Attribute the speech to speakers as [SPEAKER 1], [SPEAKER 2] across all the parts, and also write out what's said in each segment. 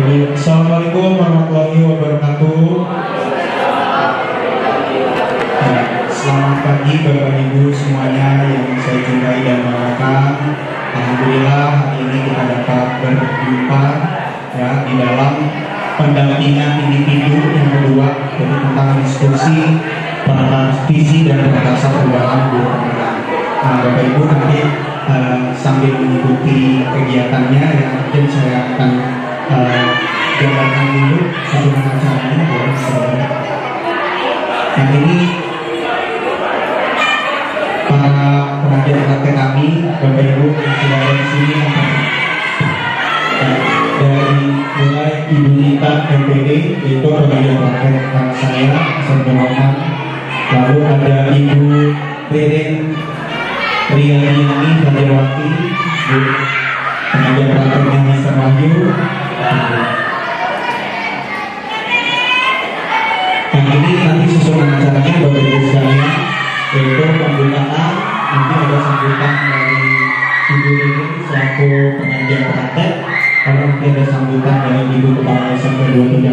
[SPEAKER 1] Assalamualaikum warahmatullahi wabarakatuh. Selamat pagi Bapak Ibu semuanya yang saya cintai dan banggakan. Alhamdulillah hari ini kita dapat berjumpa ya di dalam pendampingan individu yang kedua, jadi tentang diskusi penerapan visi dan pengetasan perubahan guru penggerak. Nah, Bapak Ibu nanti sambil mengikuti kegiatannya ya, mungkin saya akan gambarkan dulu satu acaranya ya, saudara. Nah, ini para pengajar praktek kami, Bapak Ibu yang sudah ada di sini, dari mulai Ibu Nita MPD, itu pengajar praktek saya, Serta Roman, lalu ada Ibu Ririn Riyani Fadilwati, pengajar prakteknya Mr. Wahyu. Yang ini nanti susunan acaranya Bapak Ibu sekalian, yaitu pembukaan, nanti ada sambutan dari Ibu Ririn selaku pengajar praktek, lalu nanti ada sambutan dari Ibu Kepala SMP 230.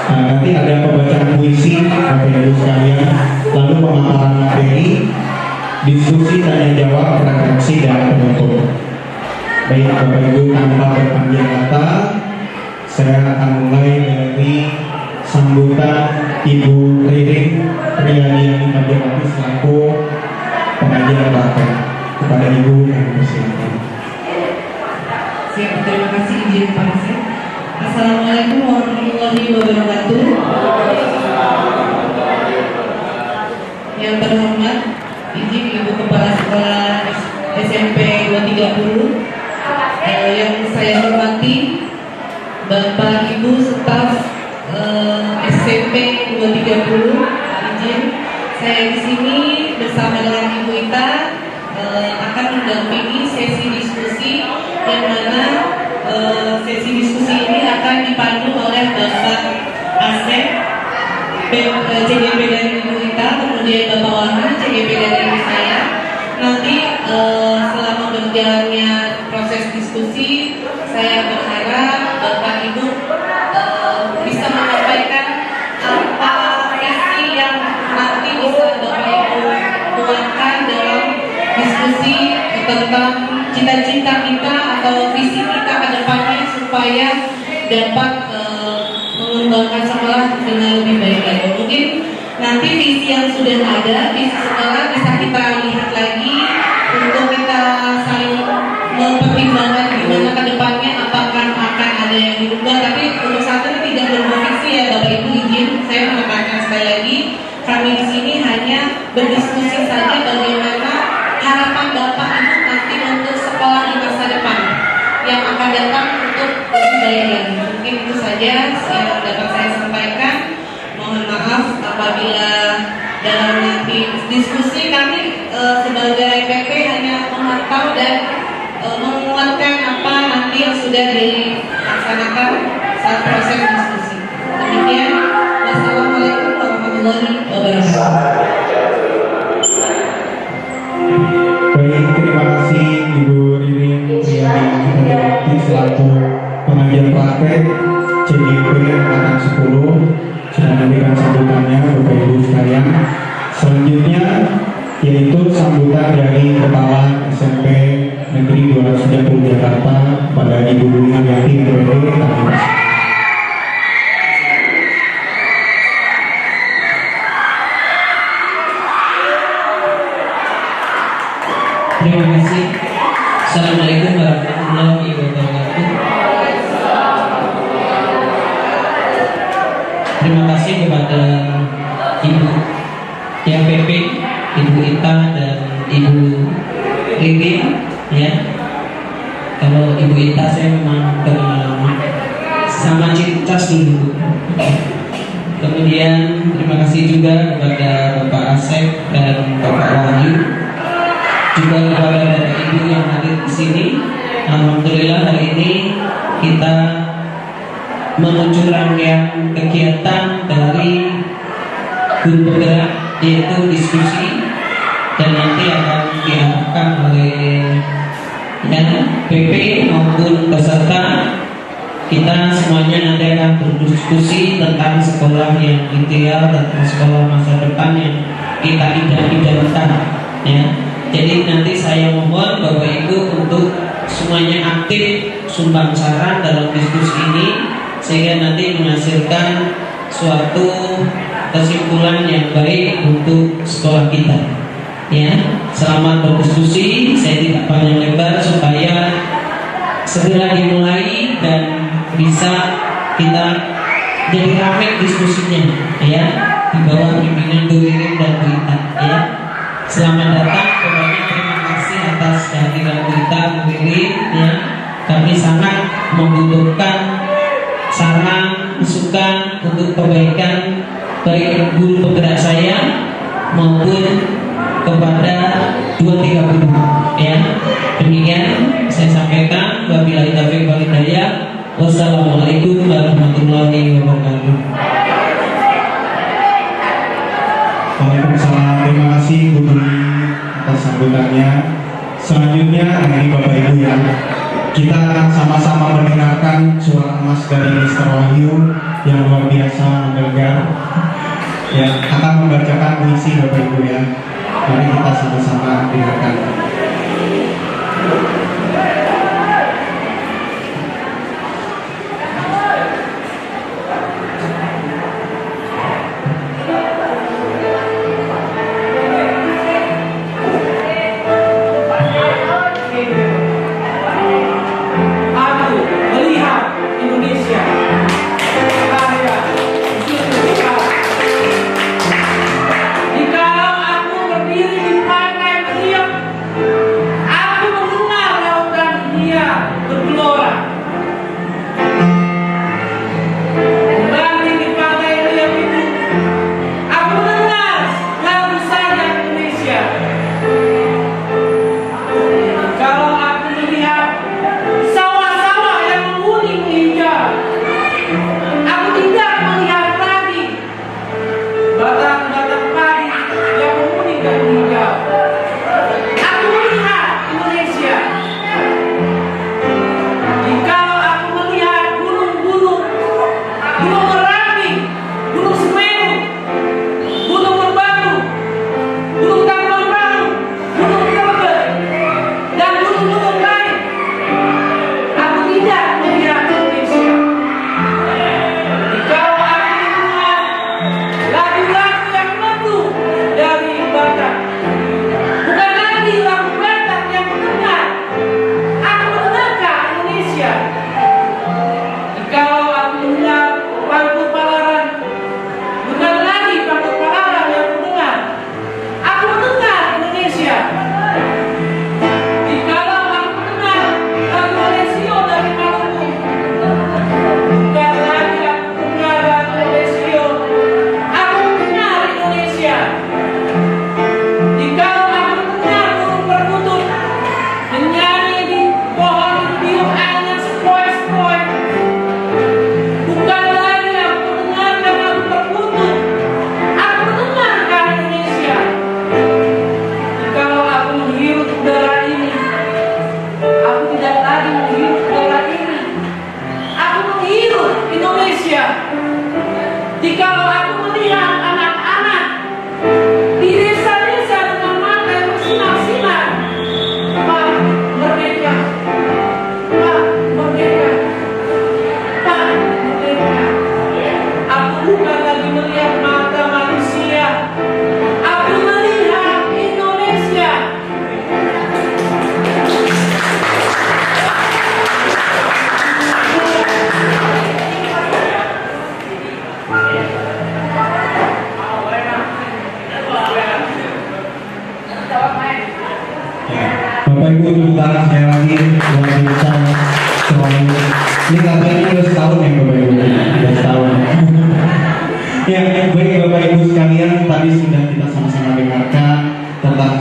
[SPEAKER 1] Nanti ada pembacaan puisi Bapak Ibu sekalian, lalu pemaparan materi, diskusi tanya jawab, refleksi dan penutup. Baik Bapak Ibu, tanpa berpanjang kata, saya akan mulai dari sambutan Ibu Ririn Riyani Fadilwati selaku pengajar praktek. Kepada Ibu yang bersilakan.
[SPEAKER 2] Siap, terima kasih izin Pak Asep. Assalamualaikum warahmatullahi wabarakatuh. Yang terhormat, izin Ibu Kepala Sekolah SMP 230, yang saya hormati Bapak Ibu staf SMP 230, izin saya di sini bersama dengan Ibu Ita akan mendampingi sesi diskusi yang mana sesi diskusi ini akan dipandu oleh Bapak Asep CGP dari Ibu Ita, kemudian Bapak Wahyu CGP dari Ibu saya. Nanti selama berjalannya proses diskusi, saya berharap Bapak Ibu bisa menyampaikan apa visi yang nanti bisa Bapak Ibu tuangkan dalam diskusi tentang cita-cita kita atau visi kita ke depannya supaya dapat mengembangkan sekolah dengan lebih baik lagi. Mungkin nanti visi yang sudah ada, visi sekolah bisa kita lihat lagi untuk kita saling mempertimbangkan gimana ke depannya, apakah akan ada yang dirubah. Tapi untuk saat ini tidak berubah visi ya Bapak Ibu, izin saya menekankan sekali lagi, kami di sini hanya berdiskusi saja bagaimana harapan Bapak Ibu nanti untuk sekolah di masa depan yang akan datang untuk lebih baik lagi. Mungkin itu saja yang dapat saya sampaikan. Mohon maaf apabila dalam nanti diskusi kami sebagai PP hanya memantau dan menguatkan apa nanti yang sudah dilaksanakan saat proses diskusi. Demikian, wassalamualaikum warahmatullahi wabarakatuh.
[SPEAKER 1] Baik, terima kasih Ibu Ririn Riyani Fadilwati selaku pengajar praktek CGP angkatan 10 sudah memberikan sambutannya Bapak Ibu sekalian. Selanjutnya yaitu sambutan dari Kepala SMP Negeri 230 Jakarta pada Ibu Yati MPD.
[SPEAKER 3] Terima kasih. Assalamualaikum warahmatullahi wabarakatuh. Terima kasih kepada Ibu YPP, Ibu Ita dan Ibu Ririn ya. Kalau Ibu Ita saya memang kenal lama, sama Cintas dulu. Kemudian terima kasih juga kepada Bapak Asep dan Bapak Wahyu, juga kepada Bapak Ibu yang hadir di sini. Alhamdulillah hari ini kita menuju rangkaian kegiatan dari guru bergerak, yaitu diskusi, dan nanti akan diarahkan oleh PP maupun peserta kita semuanya nanti akan berdiskusi tentang sekolah yang ideal, tentang sekolah masa depan yang kita idam-idamkan, ya. Jadi nanti saya mohon Bapak Ibu untuk semuanya aktif sumbang saran dalam diskusi ini sehingga nanti menghasilkan suatu kesimpulan yang baik untuk sekolah kita. Ya, selamat berdiskusi. Saya tidak panjang lebar supaya segera dimulai dan bisa kita jadi ramai diskusinya, ya, di bawah pimpinan Bu Irin dan Bu Ita, ya. Selamat datang, pokoknya terima kasih atas kehadiran Bu Ita, Bu Irin, ya. Kami sangat membutuhkan saran, masukan untuk kebaikan baik guru penggerak saya maupun kepada 230, ya. Demikian saya sampaikan. Wabillahi taufiq wal hidayah. Wassalamualaikum warahmatullahi wabarakatuh.
[SPEAKER 1] Waalaikumsalam. Terima kasih Bu Dwi atas sambutannya. Selanjutnya ini Bapak Ibu ya, kita akan sama-sama mendengarkan suara emas dari Mr. Wahyu yang luar biasa menggelegar, ya, akan membacakan puisi Bapak Ibu ya. Mari kita sama-sama dengarkan.
[SPEAKER 4] Jikalau aku melihat anak-anak di desa-desa dengan mata yang bersinar-sinar, Pak, merdeka, Pak, merdeka, Pak, merdeka. Aku bukan lagi melihat mata manusia, aku melihat Indonesia.
[SPEAKER 1] Bapak Ibu tepuk tangan sekali lagi luar biasa selalu. Ini katanya udah setahun ya Bapak Ibu, udah setahun. Ya baik Bapak Ibu sekalian, tadi sudah kita sama-sama dengarkan tentang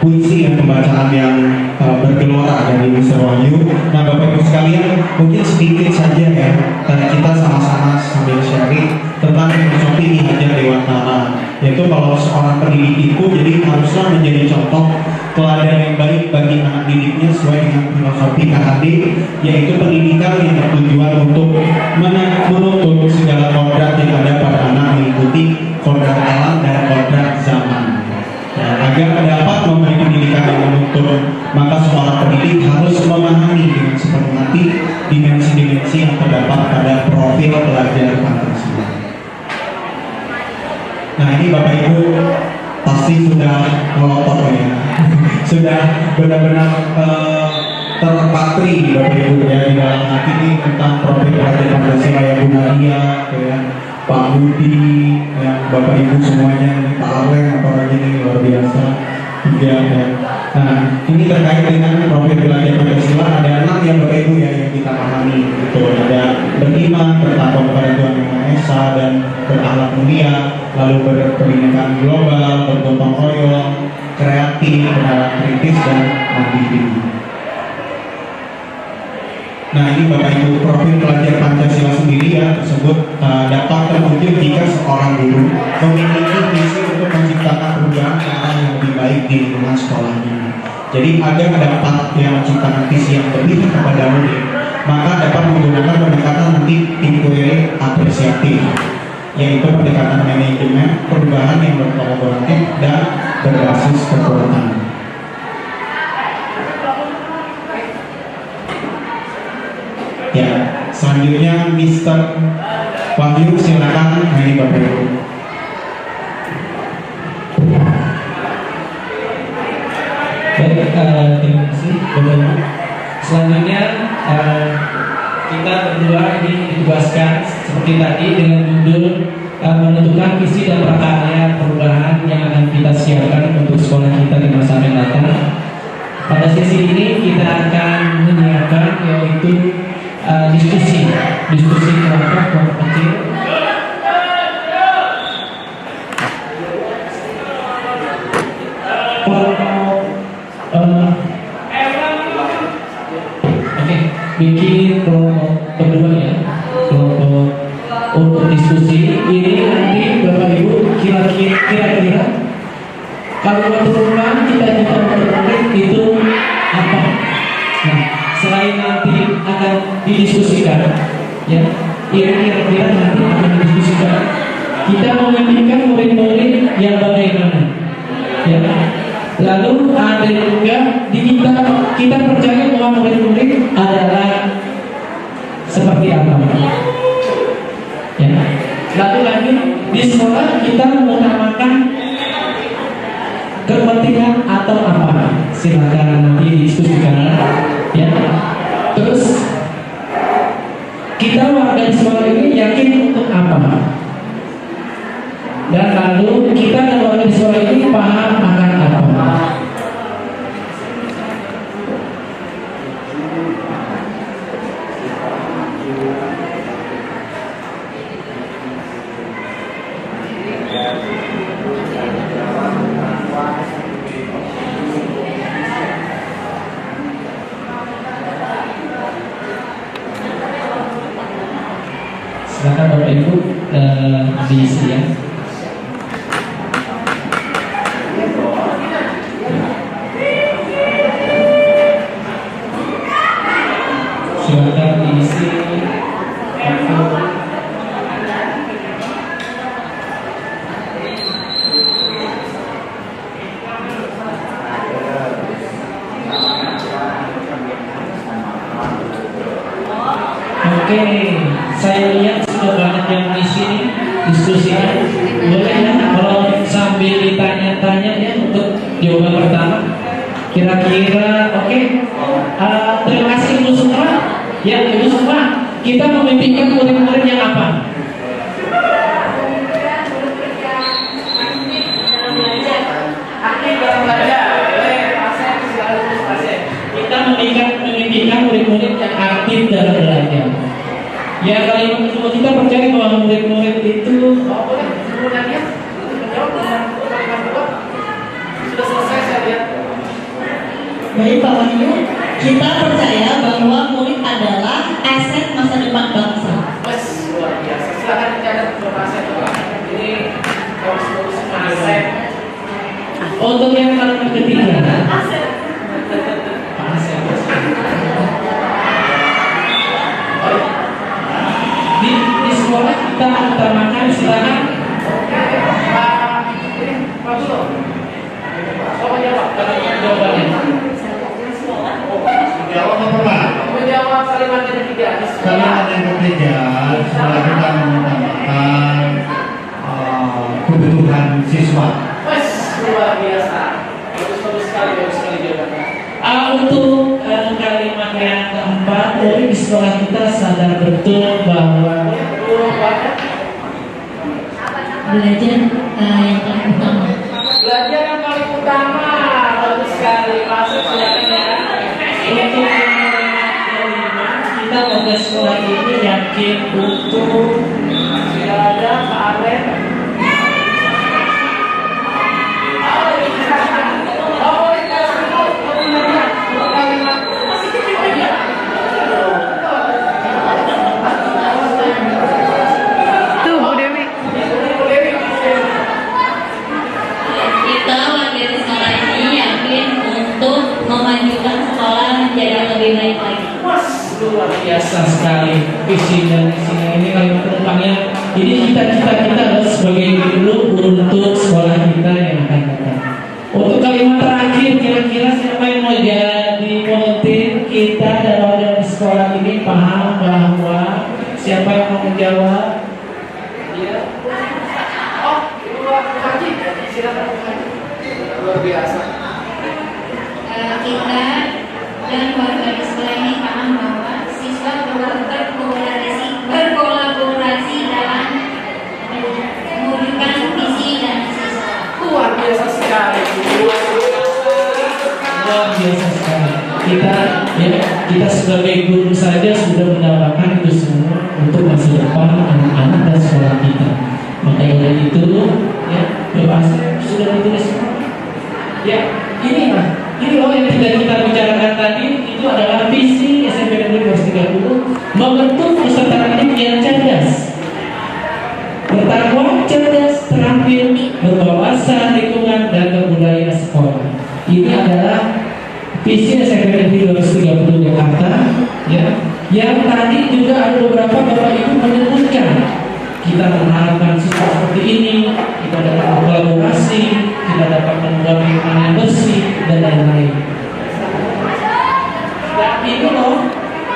[SPEAKER 1] puisi dan pembacaan yang bergelora dari Mr. Wahyu. Nah Bapak Ibu sekalian, mungkin sedikit saja ya kita sama-sama sambil sharing tentang filosofi Ki Hajar Dewantara, yaitu kalau seorang pendidik itu jadi haruslah menjadi contoh teladan yang baik bagi anak didiknya sesuai dengan filosofi KHD yaitu pendidikan yang bertujuan untuk menuntut segala kodrat yang ada pada anak mengikuti kodrat alam dan kodrat zaman. Nah, agar dapat memberi pendidikan yang menuntut, maka seorang pendidik harus memahami dengan sepenuh hati dimensi-dimensi yang terdapat pada profil pelajar Pancasila. Nah, ini Bapak Ibu pasti sudah melotot ya, sudah benar-benar terpatri Bapak Ibu ya di dalam hati ini tentang profil pelajar Pancasila ya, Bu Nadia, ya, Pak Budi, ya, Bapak Ibu semuanya, ini Pak Aleng apalagi ini luar biasa. Ya. Nah, ini terkait dengan profil pelajar Pancasila ada 6 ya Bapak Ibu ya yang kita pahami itu ada beriman, bertakwa kepada Tuhan Yang Maha Esa dan berakhlak mulia, lalu berpendidikan global, bergotong royong, kreatif, bernalar kritis dan mandiri. Nah, ini Bapak Ibu profil pelajar Pancasila sendiri ya tersebut dapat terwujud jika seorang guru memiliki visi untuk menciptakan perubahan ke arah yang lebih baik di lingkungan sekolahnya. Jadi agar dapat yang menciptakan visi yang lebih kepada murid, maka dapat menggunakan pendekatan nanti inquiry apresiatif, yaitu pendekatan manajemen perubahan yang berkolaboratif dan berbasis kekuatan. Ya, selanjutnya Mr. Wahyu silakan. Nah, ini Bapak Ibu.
[SPEAKER 3] Baik, terima kasih Bapak Ibu. Selanjutnya kita berdua ini ditugaskan seperti tadi dengan judul menentukan visi dan prakarya perubahan yang akan kita siapkan untuk sekolah kita di masa yang datang. Pada sesi ini kita akan menyiapkan yaitu diskusi kelompok kecil. Bikin kelompok kedua ya, kelompok untuk diskusi ini nanti Bapak Ibu kira-kira kalau perubahan kita itu apa? Nah, selain nanti akan didiskusikan, ya, kira-kira nanti akan didiskusikan. Kita memikirkan murid-murid yang bagaimana, ya. Lalu ada juga di kita percaya bahwa murid-murid adalah seperti apa, ya. Lalu lagi di sekolah kita mengutamakan kepentingan atau apa? Silakan nanti didiskusikan, ya. Terus kita warga di sekolah ini yakin untuk apa? Dan lalu kita dan warga di sekolah ini paham akan apa? Silakan Bapak Ibu diisi ya. Silakan diisi. Oke, saya lihat sudah banyak yang di sini diskusinya. Boleh ya kalau sambil ditanya-tanya ya untuk jawaban pertama. Kira-kira oke. Terima kasih Ibu semua. Ya Ibu semua, kita memimpikan murid-murid yang apa? Kita memimpikan murid-murid yang aktif dalam belajar. Ya kalau semua kita percaya bahwa murid-murid itu sudah selesai saya lihat.
[SPEAKER 5] Baik Pak Wahyu, kita percaya bahwa murid adalah aset masa depan bangsa.
[SPEAKER 4] Mas, luar biasa. Silakan dicatat beberapa aset. Ini bagus-bagus aset.
[SPEAKER 3] Untuk yang kalimat ketiga,
[SPEAKER 4] Aset.
[SPEAKER 3] Pak Aset. kita utamakan, silakan.
[SPEAKER 4] Pak Sulo. Siapa jawab? Jawabannya.
[SPEAKER 1] Jawab apa Pak?
[SPEAKER 4] Menjawab kalimat yang ketiga.
[SPEAKER 1] Kalimat yang ketiga, setelah kita mengutamakan kebutuhan siswa.
[SPEAKER 4] Wes, luar biasa. Bagus sekali jawabannya.
[SPEAKER 3] Untuk kalimat yang keempat, dari di sekolah kita sadar betul bahwa
[SPEAKER 5] Belajar yang paling utama.
[SPEAKER 4] Belajar yang paling utama. Bagus sekali. Masuk silakan ya.
[SPEAKER 3] untuk kalimat kelima, kita warga sekolah ini yakin untuk
[SPEAKER 4] Sudah ada Pak Arlen.
[SPEAKER 5] Kita warga di sekolah ini yakin untuk memajukan sekolah menjadi lebih baik lagi.
[SPEAKER 3] luar biasa sekali visi dan misinya ini kalimat penumpangnya. Jadi cita-cita kita adalah sebagai guru untuk sekolah kita yang akan datang. Untuk kalimat terakhir, kira-kira siapa yang mau jadi volunteer kita dan warga di sekolah ini paham bahwa siapa yang mau menjawab?
[SPEAKER 4] Iya. Oh, Pak Haji. Silakan Pak Haji. Luar biasa.
[SPEAKER 5] Kita dan warga di sekolah ini paham bahwa siswa perlu berkolaborasi dalam mewujudkan visi dan misi sekolah.
[SPEAKER 4] Luar biasa sekali.
[SPEAKER 3] Luar biasa sekali. Kita sebagai guru saja sudah mendapatkan itu semua untuk masa depan anak-anak dan sekolah kita. Maka dari itu ya bebas sudah ditulis semua. Ya ini loh yang tidak kita bicarakan tadi itu adalah visi SMP Negeri 230 membentuk peserta didik yang cerdas, bertakwa, cerdas, terampil, berwawasan lingkungan dan kebudayaan sekolah. Ini adalah visi SMP Negeri 230 Jakarta, ya. Yang tadi juga ada beberapa Bapak Ibu menyebutkan kita mengharapkan siswa seperti ini, kita dapat berkolaborasi, kita dapat membuat lingkungan yang bersih dan lain-lain. Dan ini loh,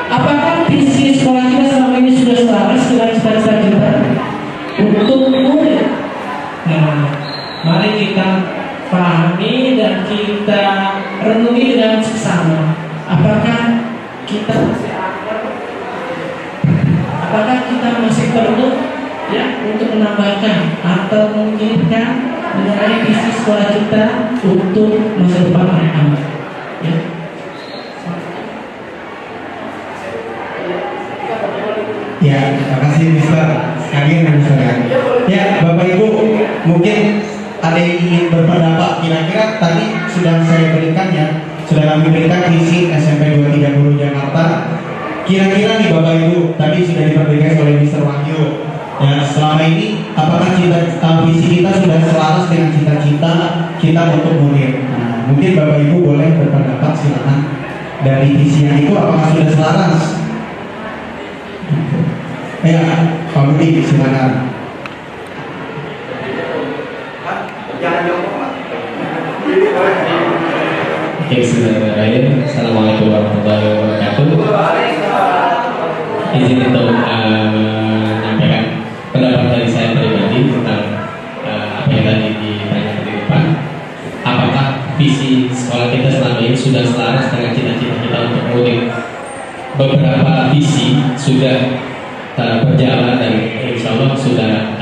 [SPEAKER 3] apakah visi sekolah kita selama ini sudah selaras dengan cita-cita kita untuk murid? Nah, mari kita pahami dan kita renungi dengan seksama. Apakah kita masih perlu ya untuk menambahkan atau menginginkan mengenai visi sekolah kita untuk masa depan anak-anak? Ya.
[SPEAKER 1] Ya, terima kasih Mister. Sekali lagi Mister. Ya, Bapak Ibu, mungkin ada yang ingin berpendapat. Kira-kira tadi sudah saya berikan ya, sudah kami berikan visi SMP 230 Jakarta. Kira-kira nih Bapak Ibu, tadi sudah diperbaiki oleh Mister Wahyu. Ya, selama ini apakah visi kita sudah selaras dengan cita-cita kita untuk murid? Nah, mungkin Bapak Ibu boleh berpendapat, silakan. Dari visinya itu apakah sudah selaras? Ya, Pak Budi, silakan.
[SPEAKER 6] Oke, bismillahirrahmanirrahim. Assalamualaikum warahmatullahi wabarakatuh. Izin untuk menyampaikan pendapat dari saya pribadi tentang apa yang tadi ditanyakan di depan. Apakah visi sekolah kita selama ini sudah selaras dengan cita-cita kita untuk murid? Beberapa visi sudah berjalan dan insya Allah sudah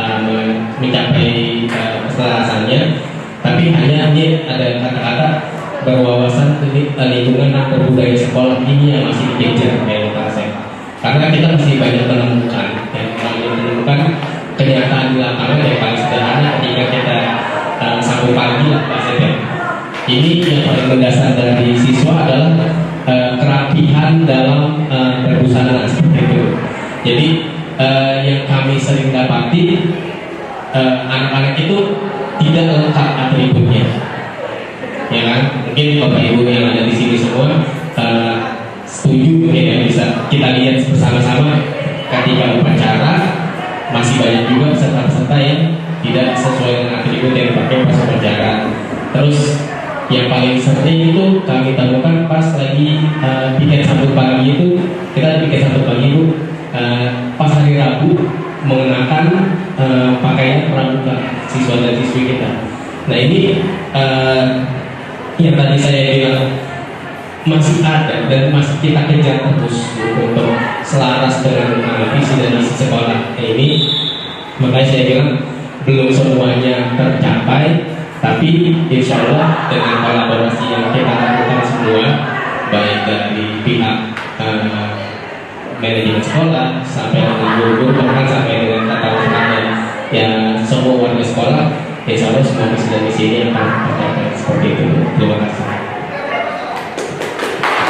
[SPEAKER 6] mencapai keselarasannya. Tapi hanya ini ada kata-kata berwawasan lingkungan dan berbudaya sekolah ini yang masih dikejar oleh saya. Karena kita masih banyak menemukan kenyataan di lapangan yang paling sederhana ketika kita sambung pagi lah Pak Sep. Ini yang paling mendasar dari siswa adalah kerapihan dalam berbusana seperti itu. Jadi yang kami sering dapati anak-anak itu tidak lengkap atributnya, ya kan? Mungkin Bapak Ibu yang ada di sini semua setuju mungkin ya, bisa kita lihat bersama-sama ketika upacara masih banyak juga peserta-peserta yang tidak sesuai dengan atribut yang dipakai pas upacara. Terus yang paling sering itu kami temukan pas lagi piket 1 pagi itu, kita piket 1 pagi itu pas hari Rabu mengenakan pakaian pramuka siswa dan siswi kita. Nah ini yang tadi saya bilang masih ada dan masih kita kejar terus untuk selaras dengan visi dan misi sekolah. Ini makanya saya bilang belum semuanya tercapai, tapi insya Allah dengan kolaborasi yang kita lakukan semua, baik dari pihak manajemen sekolah sampai dengan guru-guru, bahkan sampai dengan tata usaha dan ya semua warga sekolah, insya Allah semua visi dan misi ini akan tercapai seperti itu. Terima kasih.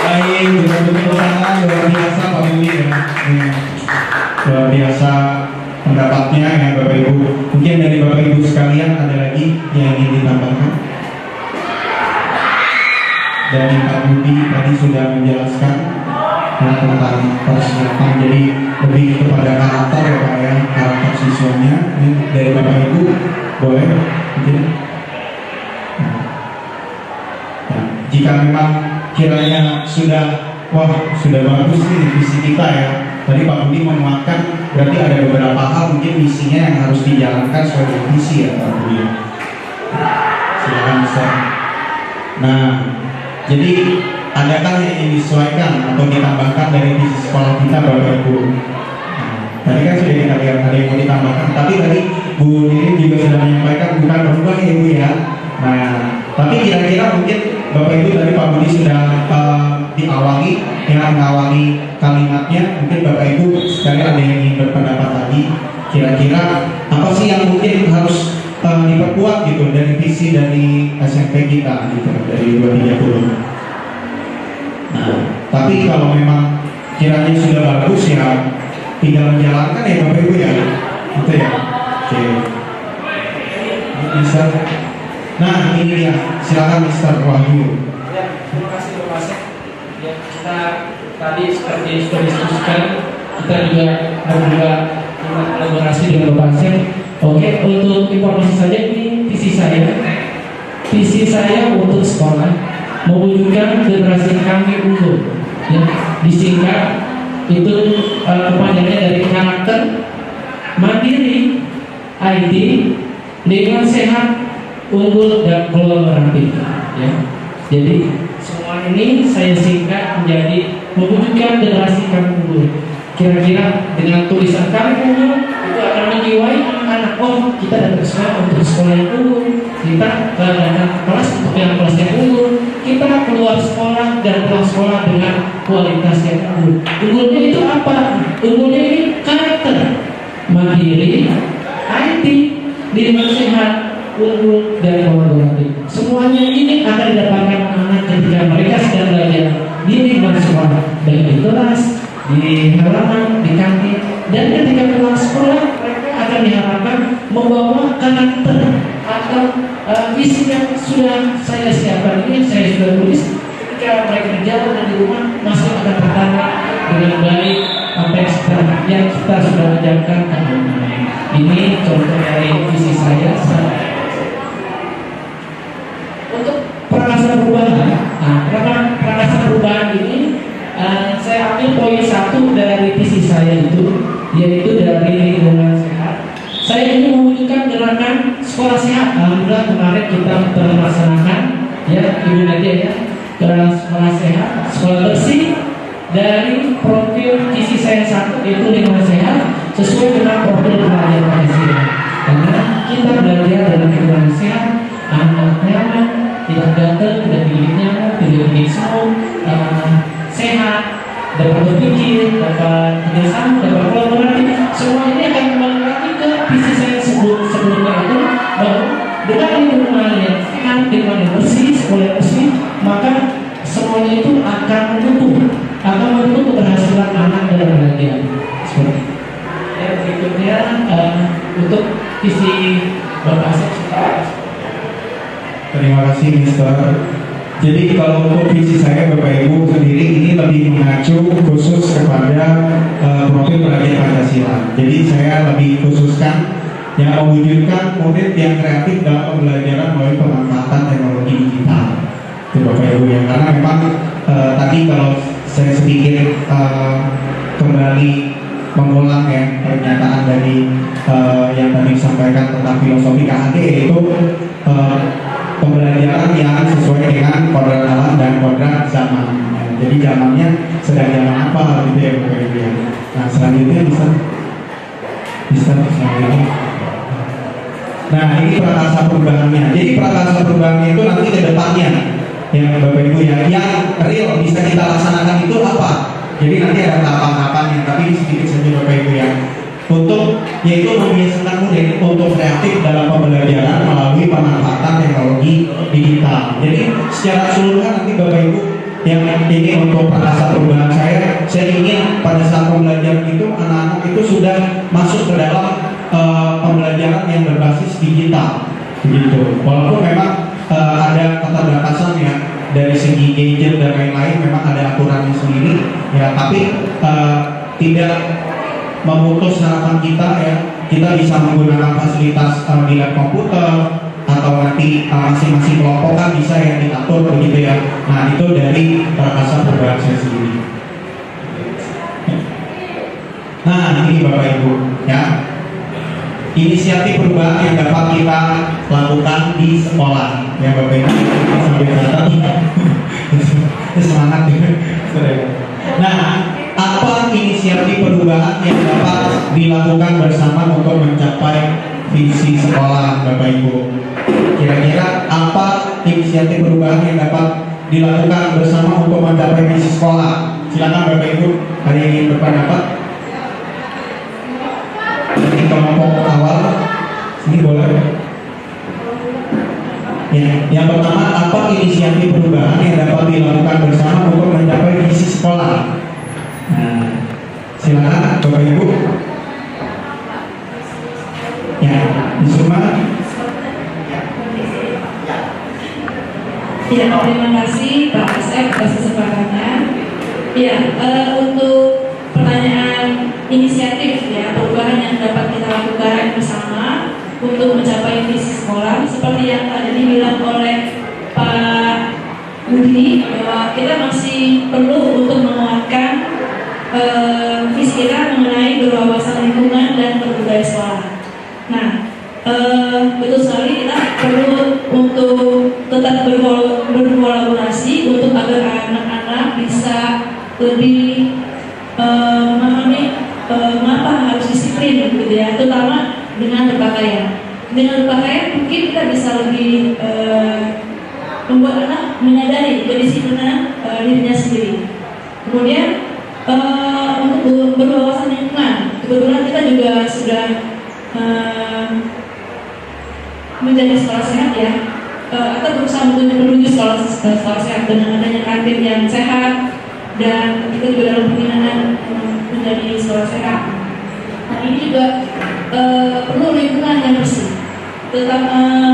[SPEAKER 1] Baik, dengan tepuk tangan luar biasa Pak Budi ya. Luar biasa pendapatnya ya Bapak Ibu. Mungkin dari Bapak Ibu sekalian ada lagi yang ingin ditambahkan? Dari Pak Budi tadi sudah menjelaskan tentang persiapan, jadi lebih kepada karakter ya Pak ya, karakter siswanya. Ini dari Bapak Ibu boleh mungkin? Ya, jika memang kiranya sudah bagus nih visi kita ya. Tadi Pak Budi menguatkan berarti ada beberapa hal mungkin misinya yang harus dijalankan sesuai dengan visi ya Pak Budi. Silakan Ustaz. Nah, jadi adakah yang ingin disesuaikan atau ditambahkan dari visi sekolah kita Bapak Ibu? Nah, tadi kan sudah kita lihat ada yang mau ditambahkan, tapi tadi Bu Nirin juga sudah menyampaikan bukan berubah ya Bu ya. Nah, tapi kira-kira mungkin Bapak Ibu tadi Pak Budi sudah diawali yang mengawali kalimatnya, mungkin Bapak Ibu sekalian ada yang ingin berpendapat lagi, kira-kira apa sih yang mungkin harus diperkuat gitu dari visi dari SMP kita gitu dari 230. Nah, tapi kalau memang kiranya sudah bagus ya tinggal menjalankan ya Bapak Ibu ya, gitu ya. Oke. Bisa. Nah ini dia, silakan Mr. Wahyu.
[SPEAKER 4] Ya, terima kasih Bapak Asep. Ya, kita tadi seperti sudah diskusikan, kita juga berdua kolaborasi dengan Bapak Asep. Oke, untuk informasi saja ini visi saya. Visi saya untuk sekolah mewujudkan generasi kami unggul. Ya, disingkat itu kepanjangannya dari karakter, mandiri, IT, lingkungan sehat, unggul dan kolaboratif ya. Jadi semua ini saya singkat menjadi mewujudkan generasi kami unggul. Kira-kira dengan tulisan kami unggul itu akan menjiwai anak-anak, oh kita datang sekolah untuk sekolah yang unggul, kita datang kelas untuk yang kelas yang unggul, kita keluar sekolah dan pulang sekolah dengan kualitas yang unggul. Unggulnya itu apa? Unggulnya ini karakter, mandiri, IT, lingkungan sehat, unggul dan kolaboratif. Semuanya ini akan didapatkan anak ketika mereka sedang belajar di lingkungan sekolah, baik di kelas, di halaman, di kantin, dan ketika pulang sekolah mereka akan diharapkan membawa karakter atau visi yang sudah saya siapkan ini, saya sudah tulis. Ketika mereka berjalan dan di rumah masih akan tertanam dengan baik apa yang kita sudah ajarkan. Ini contoh dari visi saya. Untuk perasaan perubahan, perasaan perubahan ini saya ambil poin 1 dari visi saya itu, yaitu dari lingkungan sehat. Saya ingin mewujudkan gerakan sekolah sehat. Alhamdulillah kemarin kita melaksanakan ya Ibu Nadia ya, sekolah sehat, sekolah bersih dari profil visi saya 1 yaitu lingkungan sehat sesuai dengan profil pelajar Pancasila. Karena kita belajar dalam lingkungan sehat, anak nyaman, tidak gatel, tidak gigit nyamuk, tidak gigit semut, sehat, dapat berpikir, dapat kerjasama, dapat kolaborasi. Semua ini akan kembali lagi ke visi saya sebelumnya itu, bahwa dengan lingkungan yang sehat, lingkungan yang bersih, sekolah yang bersih, maka semuanya itu akan mendukung keberhasilan anak dalam belajar. Seperti itu. Dan berikutnya untuk visi Bapak Asep.
[SPEAKER 1] Terima kasih Mister. Jadi kalau untuk visi saya Bapak Ibu sendiri ini lebih mengacu khusus kepada profil itu belajar Pancasila. Jadi saya lebih khususkan yang mewujudkan murid yang kreatif dalam pembelajaran melalui pemanfaatan teknologi digital. Itu Bapak Ibu ya, karena memang tadi kalau saya sedikit kembali mengulang ya pernyataan dari yang tadi disampaikan tentang filosofi KHD, yaitu pembelajaran yang sesuai dengan kodrat alam dan kodrat zaman. Jadi zamannya sedang zaman apa gitu ya Bapak Ibu ya. Nah selanjutnya bisa selanjutnya. Nah ini prakasa perubahannya. Jadi prakasa perubahannya itu nanti ke depannya ya Bapak Ibu ya, yang real bisa kita laksanakan itu apa? Jadi nanti ada tahapan-tahapannya, tapi ini sedikit saja Bapak Ibu ya. Untuk yaitu membiasakan murid untuk kreatif dalam pembelajaran melalui pemanfaatan teknologi digital. Jadi secara keseluruhan nanti Bapak Ibu yang ini untuk prakasa perubahan saya ingin pada saat pembelajaran itu anak-anak itu sudah masuk ke dalam pembelajaran yang berbasis digital, begitu. Walaupun memang ada keterbatasan ya dari segi gadget dan lain-lain, memang ada aturannya sendiri ya, tapi tidak memutus harapan kita ya, kita bisa menggunakan fasilitas di lab komputer atau nanti masing-masing kelompok kan bisa yang diatur begitu ya. Nah itu dari prakasa perubahan saya sendiri. Nah ini Bapak Ibu ya, inisiatif perubahan yang dapat kita lakukan di sekolah ya Bapak Ibu, sambil datang semangat ya. Nah apa inisiatif perubahan yang dapat dilakukan bersama untuk mencapai visi sekolah Bapak Ibu? Kira-kira apa inisiatif perubahan yang dapat dilakukan bersama untuk mencapai visi sekolah? Silakan Bapak Ibu, hari ini berpendapat. Dari kelompok awal, ini boleh. Ya, yang pertama, apa inisiatif perubahan yang dapat dilakukan bersama untuk mencapai visi sekolah? Nah, silakan Bapak Ibu. Ya, Bisma.
[SPEAKER 2] Ya, terima kasih Pak Asep atas kesempatannya. Ya, untuk pertanyaan inisiatif ya, perubahan yang dapat kita lakukan bersama untuk mencapai visi sekolah, seperti yang tadi dibilang oleh Pak Budi, bahwa kita masih perlu untuk menguatkan visi kita mengenai berwawasan lingkungan dan berbudaya sekolah. Nah, betul sekali kita perlu untuk tetap berkolaborasi untuk agar anak-anak bisa lebih memahami mengapa harus disiplin gitu ya, terutama dengan berpakaian. Dengan berpakaian mungkin kita bisa lebih membuat anak menyadari kedisiplinan dirinya sendiri. Kemudian untuk berwawasan lingkungan, kebetulan kita juga sudah menjadi sekolah sehat ya, atau berusaha menuju sekolah sehat dengan adanya kantin yang sehat, dan kita juga dalam pembinaan menjadi sekolah sehat. Nah ini juga perlu lingkungan yang bersih, terutama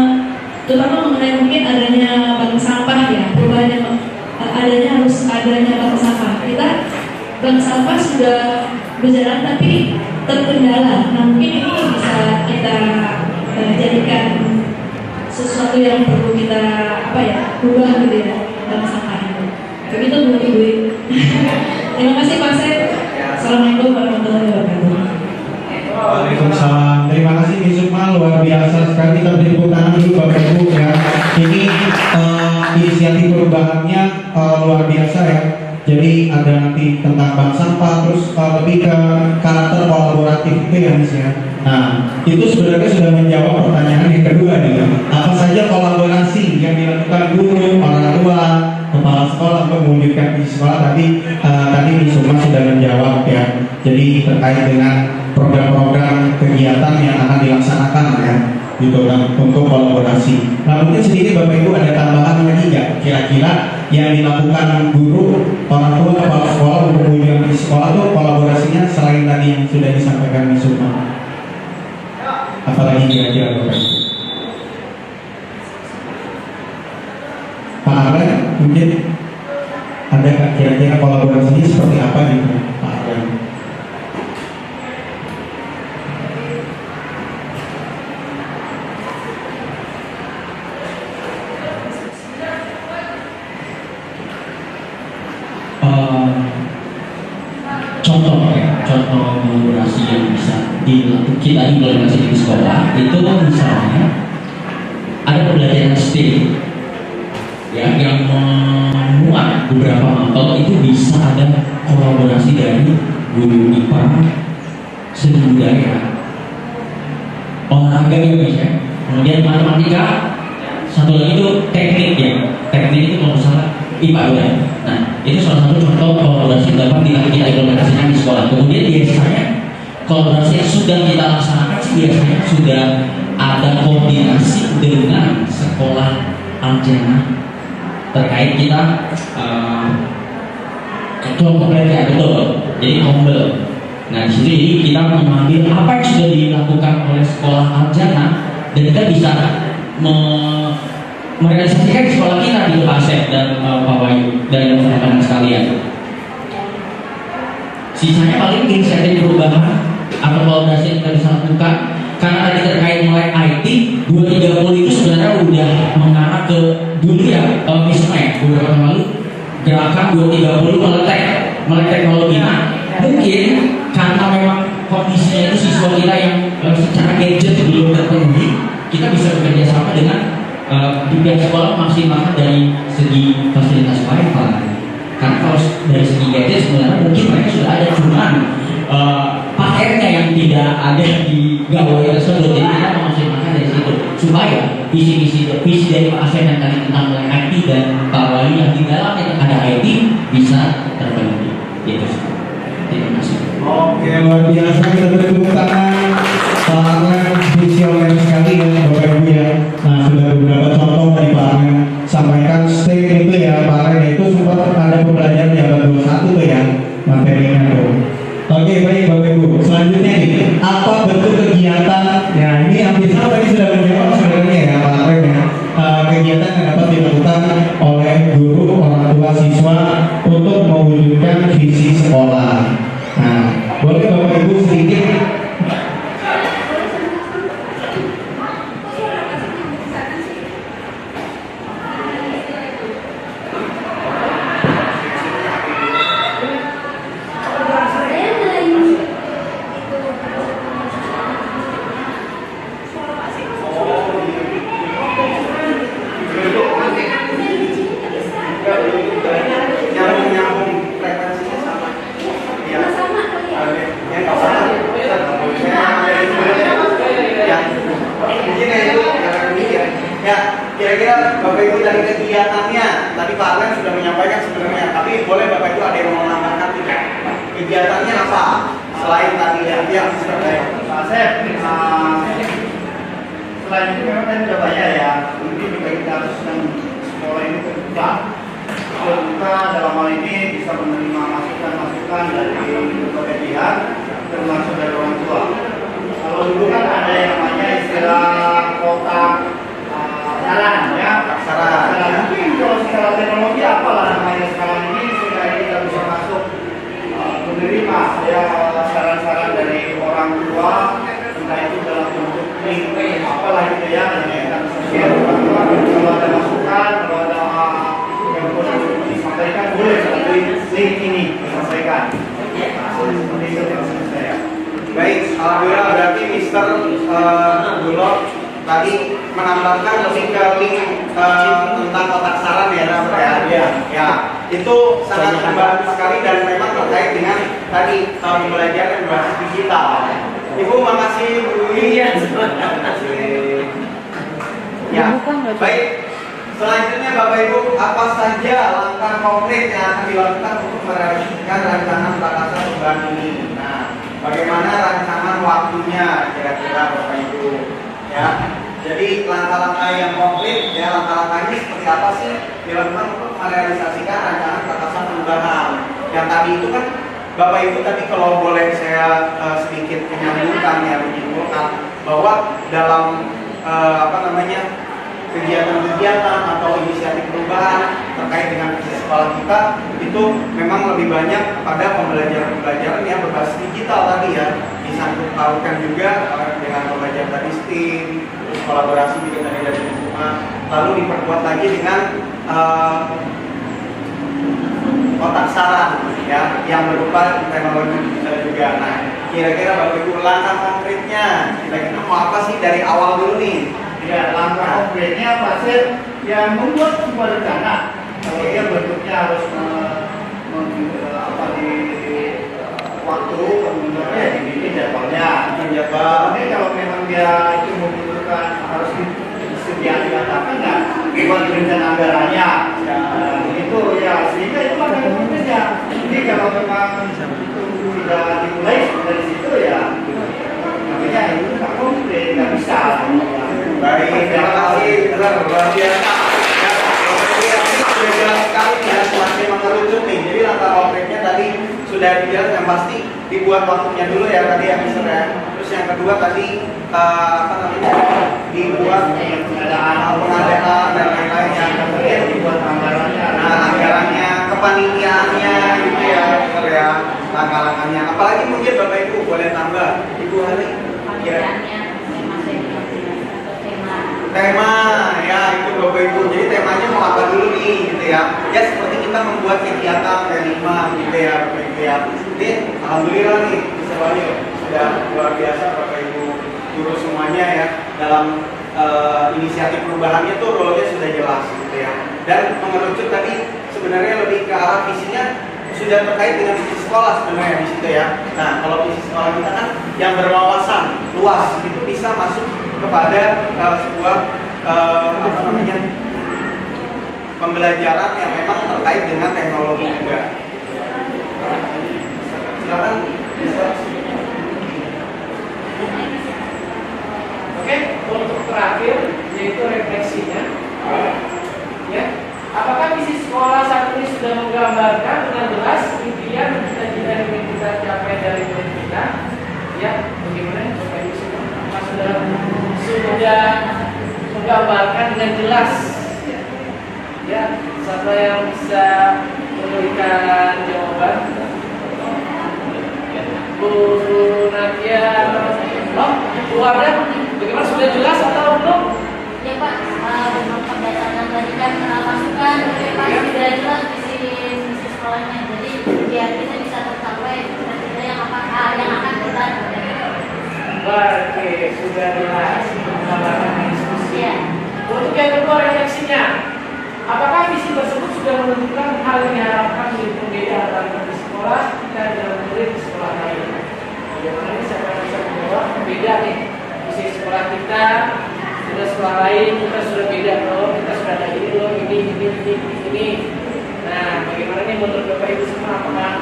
[SPEAKER 2] mengenai mungkin adanya bank sampah ya, perubahan yang harus adanya bank sampah. Kita bank sampah sudah berjalan tapi terkendala. Nah mungkin ini bisa kita jadikan sesuatu yang perlu kita ubah gitu ya, bank sampah itu. Begitu Bu Ibu. Terima kasih Pak Sep. Assalamualaikum warahmatullahi wabarakatuh.
[SPEAKER 1] Waalaikumsalam. Terima kasih Ms. Sukma, luar biasa sekali. Kita beri tepuk tangan dulu Bapak Ibu ya. Ini inisiatif perubahannya luar biasa ya. Jadi ada nanti tentang bank sampah, terus lebih ke karakter kolaboratif itu ya Mas ya. Nah itu sebenarnya sudah menjawab pertanyaan yang kedua nih. Apa saja kolaborasi yang dilakukan guru, orang tua, kepala sekolah untuk mewujudkan visi sekolah? Tadi Ms. Sukma sudah menjawab ya. Jadi terkait dengan program-program kegiatan yang akan dilaksanakan ya, gitu kan, untuk kolaborasi. Nah mungkin sedikit Bapak Ibu ada tambahan lagi nggak? Kira-kira yang dilakukan guru, orang tua, kepala sekolah untuk mewujudkan visi sekolah itu kolaborasinya selain tadi yang sudah disampaikan Ms. Sukma, apalagi kira-kira Bapak Ibu? Pak Arlen mungkin ada kira-kira kolaborasinya seperti apa gitu Pak Arlen?
[SPEAKER 3] contoh ya, contoh kolaborasi yang bisa kita implementasi di sekolah itu misalnya ada pembelajaran STEM ya, yang memuat beberapa mapel itu bisa ada kolaborasi dari guru IPA, seni budaya, olahraga juga bisa, kemudian matematika, satu lagi itu teknik ya, teknik itu kalau salah IPA ya. Nah itu salah satu contoh kolaborasi dapat kita implementasikan di sekolah. Kemudian biasanya kolaborasi yang sudah kita laksanakan sih biasanya sudah ada koordinasi dengan sekolah Aljana terkait kita kelompok belajar, betul. Jadi kombel. Nah di situ jadi kita mengambil apa yang sudah dilakukan oleh sekolah Aljana dan kita bisa merealisasikan di sekolah kita di Pak Asep dan Pak Wahyu dan teman-teman sekalian. Sisanya paling inisiatif perubahan atau kolaborasi yang kita bisa lakukan karena tadi terkait mulai IT 230 itu sebenarnya udah mengarah ke dulu ya, misalnya beberapa tahun lalu gerakan 230 melek teknologi. Nah, mungkin karena memang kondisinya itu siswa kita yang secara gadget belum terpenuhi, kita bisa bekerja sama dengan di pihak sekolah maksimalkan dari segi fasilitas Wi-Fi. Karena kalau dari segi gadget sebenarnya mungkin mereka sudah ada, cuman paketnya yang tidak ada di gawai tersebut. Jadi kita memaksimalkan dari situ supaya visi dari Pak Asep yang tadi tentang IT dan Pak Wali yang di dalamnya ada IT bisa terpenuhi. Itu sih. Terima kasih.
[SPEAKER 1] Oke, luar biasa, kita beri tepuk tangan. Sangat visioner sekali ya Bapak Ibu ya. Nah sudah beberapa contoh dari Pak Armen sampaikan STEM itu ya Pak Armen, itu sempat ada pembelajaran yang baru satu tuh ya materinya tuh. Oke baik Bapak Ibu, selanjutnya nih apa bentuk kegiatan? Ya ini hampir sama tadi sudah menjawab sebenarnya ya Pak Armen ya. Kegiatan yang dapat dilakukan oleh guru, orang tua, siswa untuk mewujudkan visi sekolah. Nah boleh Bapak Ibu sedikit
[SPEAKER 7] kira-kira Bapak Ibu dari kegiatannya tadi Pak Arlen sudah menyampaikan sebenarnya, tapi boleh Bapak Ibu ada yang mau menambahkan tidak? Kegiatannya apa selain tadi yang sudah Pak Asep? Selain itu memang tadi sudah banyak ya, mungkin juga kita harus sekolah ini terbuka dalam hal ini bisa menerima masukan-masukan dari berbagai pihak termasuk dari orang tua. Kalau dulu kan ada yang namanya istilah kotak saran ya, saran. Mungkin kalau secara teknologi apalah namanya sekarang ini sudah kita bisa masuk menerima ya saran-saran dari orang tua, entah itu dalam bentuk link apalah gitu ya, yang kita bisa share. Kalau ada masukan, kalau ada yang perlu disampaikan boleh melalui link ini disampaikan. Seperti itu yang saya. Baik, alhamdulillah berarti Mister Bulog tadi menambahkan lebih ke link tentang kotak saran ya, ya itu sangat membantu sekali dan memang terkait dengan tadi pembelajaran berbasis digital. Ibu makasih Bu Iya. Ya, baik. Selanjutnya Bapak Ibu, apa saja langkah konkret yang akan dilakukan untuk merealisasikan rancangan prakarsa perubahan ini? Nah, bagaimana rancangan waktunya kira-kira Bapak Ibu? Ya, jadi langkah-langkah yang konkret ya, langkah-langkah ini seperti apa sih dilakukan untuk merealisasikan rancangan prakarsa perubahan? Yang tadi itu kan Bapak Ibu tadi kalau boleh saya sedikit menyambungkan ya, menyimpulkan bahwa dalam kegiatan-kegiatan atau inisiatif perubahan terkait dengan visi sekolah kita itu memang lebih banyak pada pembelajaran-pembelajaran yang berbasis digital tadi ya, disangkut pautkan juga dengan pembelajaran tadi STEAM, terus kolaborasi juga tadi dari semua, lalu diperkuat lagi dengan kotak saran ya yang berupa teknologi digital juga. Nah, kira-kira Bapak Ibu langkah konkretnya kita mau apa sih dari awal dulu nih?
[SPEAKER 8] Ya, langkah konkretnya pasti yang membuat sebuah rencana. Kalau dia bentuknya harus di waktu, kemudian ya di jadwalnya. Tapi kalau memang dia itu membutuhkan harus disediakan nggak buat rencana anggarannya. Itu ya sehingga itu langkah konkretnya. Jadi kalau memang itu tidak dimulai dari situ ya, namanya itu nggak konkret, nggak bisa.
[SPEAKER 7] Baik, terima kasih, luar biasa. Ya, ini sudah jelas sekali ya, masih mengerucut nih. Jadi langkah konkretnya tadi sudah dijelas, yang pasti dibuat waktunya dulu ya tadi ya Mister ya. Terus yang kedua tadi dibuat pengadaan dan lain-lain yang kemudian dibuat anggarannya. Nah, anggarannya, kepanitiaannya gitu ya Mister ya, langkah-langkahnya. Apalagi mungkin Bapak Ibu boleh tambah, Ibu Hari. Tema ya itu Bapak Ibu. Jadi temanya mau apa dulu nih gitu ya. Ya seperti kita membuat kegiatan T5 gitu ya Bapak Ibu ya. Jadi alhamdulillah nih semuanya sudah luar biasa Bapak Ibu guru semuanya ya dalam inisiatif perubahannya tuh role-nya sudah jelas gitu ya. Dan mengerucut tadi sebenarnya lebih ke arah visinya sudah terkait dengan visi sekolah sebenarnya di situ ya. Nah, kalau visi sekolah kita kan yang berwawasan luas itu bisa masuk kepada sebuah pembelajaran yang memang terkait dengan teknologi juga. Silakan.
[SPEAKER 4] Oke, untuk terakhir yaitu refleksinya. Ya, apakah visi sekolah saat ini sudah menggambarkan dengan jelas impian cita-cita yang ingin kita capai dari murid kita? Ya, bagaimana? Coba Ibu semua. Apakah sudah menggambarkan dengan jelas? Ya, siapa yang bisa memberikan jawaban? Bu Nadia, Bu Wardah, bagaimana sudah jelas atau belum?
[SPEAKER 9] Ya Pak, memang pendekatan tadi kan masukan dari Pak sudah jelas visi sekolahnya, jadi biar kita bisa tercapai cita-cita yang akan kita
[SPEAKER 4] Oke, sudah jelas menggambarkan diskusi.
[SPEAKER 9] Ya.
[SPEAKER 4] Untuk yang kedua refleksinya, apakah visi tersebut sudah menentukan hal yang diharapkan menjadi pembeda antara di sekolah dan dalam murid di sekolah lain? Bagaimana ini siapa yang bisa menjawab? Beda nih, visi sekolah kita sudah sekolah lain, kita sudah beda loh, kita sudah ada ini loh, ini. Nah, bagaimana nih menurut Bapak Ibu semua? Apakah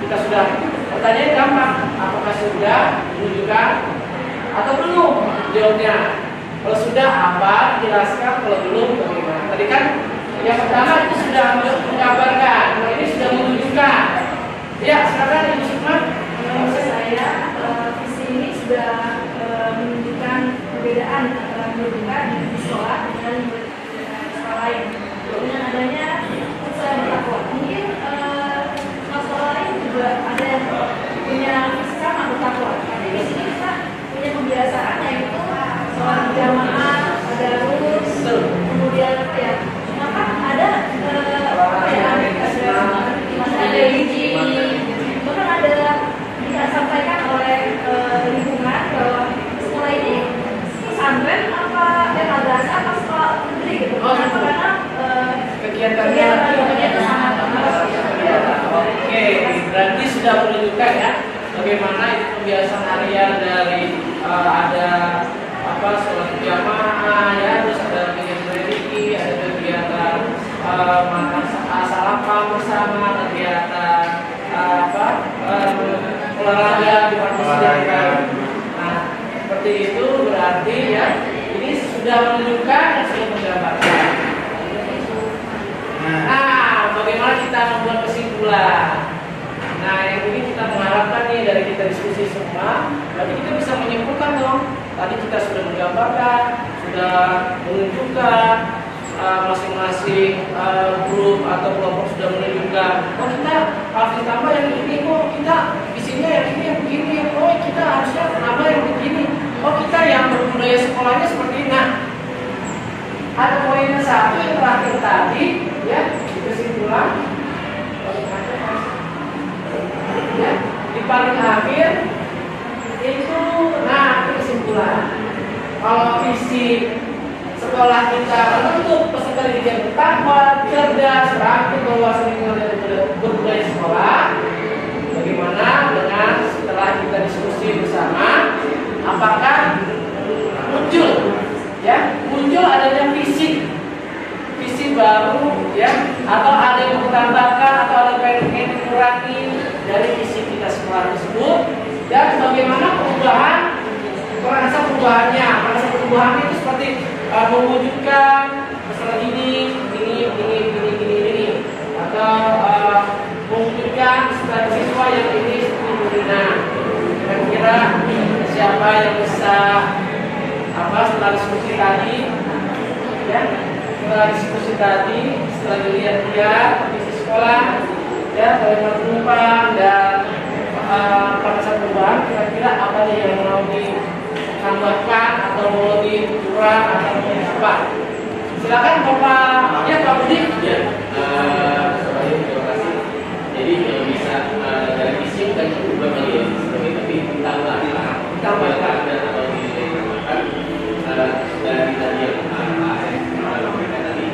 [SPEAKER 4] kita sudah? Pertanyaan gampang, apakah sudah menunjukkan atau belum? Jawabnya. Kalau sudah apa? Jelaskan. Kalau belum bagaimana? Tadi kan yang pertama itu sudah menggambarkan, kalau ini sudah menunjukkan. Ya, sekarang Ibu Sukma.
[SPEAKER 10] Menurut saya visi ini sudah menunjukkan perbedaan antara murid kita di sekolah dengan murid sekolah lain. Dengan adanya usaha bertakwa, mungkin sekolah lain juga ada yang punya visi sama bertakwa. Tapi di sini kita punya kebiasaan yaitu sholat berjamaah, ada rumus, kemudian apa ya? Maka ada ada izin, bahkan ada disampaikan oleh lingkungan bahwa sekolah ini pesantren apa madrasah apa sekolah negeri gitu. Karena
[SPEAKER 4] kegiatannya
[SPEAKER 10] itu sangat
[SPEAKER 4] Oke, berarti sudah menunjukkan ya bagaimana itu kebiasaan harian dari ada apa sholat jamaah ya, terus ada kegiatan religi, ada kegiatan makan sarapan bersama, kegiatan olahraga di perpustakaan. Nah, seperti itu berarti ya ini sudah menunjukkan dan sudah menggambarkan. Nah, bagaimana kita membuat kesimpulan? Nah, yang ini kita mengharapkan nih dari kita diskusi semua, berarti kita bisa menyimpulkan dong. Tadi kita sudah menggambarkan, sudah menunjukkan, masing-masing grup atau kelompok sudah menunjukkan. Oh, kita harus ditambah yang ini, kok kita visinya yang ini, yang begini. Oh, kita harusnya nambah yang begini. Oh, kita yang berbudaya sekolahnya seperti ini. Nah, ada poinnya satu yang terakhir tadi, ya, kesimpulan. paling akhir itu, nah itu kesimpulan. Kalau visi sekolah kita untuk peserta didik yang bertakwa, cerdas, rapi, bahwa lingkungan dan berbudaya sekolah. Bagaimana dengan setelah kita diskusi bersama, apakah muncul adanya visi baru, ya, atau ada yang ditambahkan atau ada yang ingin dikurangi dari visi kita sekolah tersebut, dan bagaimana perasa perubahannya itu seperti mewujudkan masalah ini, atau mewujudkan siswa yang ini seperti ini. Nah, kira-kira siapa yang bisa setelah diskusi tadi, ya, setelah dilihat-lihat visi sekolah, ya, bagaimana penumpang dan pada perubahan, kira-kira apa nih yang mau ditambahkan atau mau dikurang atau mau apa? Silakan Bapak, ya Pak Budi.
[SPEAKER 6] Ya, terima kasih. Jadi kalau bisa dari visi bukan berubah kali ya, tapi ditambahkan atau ditambahkan dari tadi yang tadi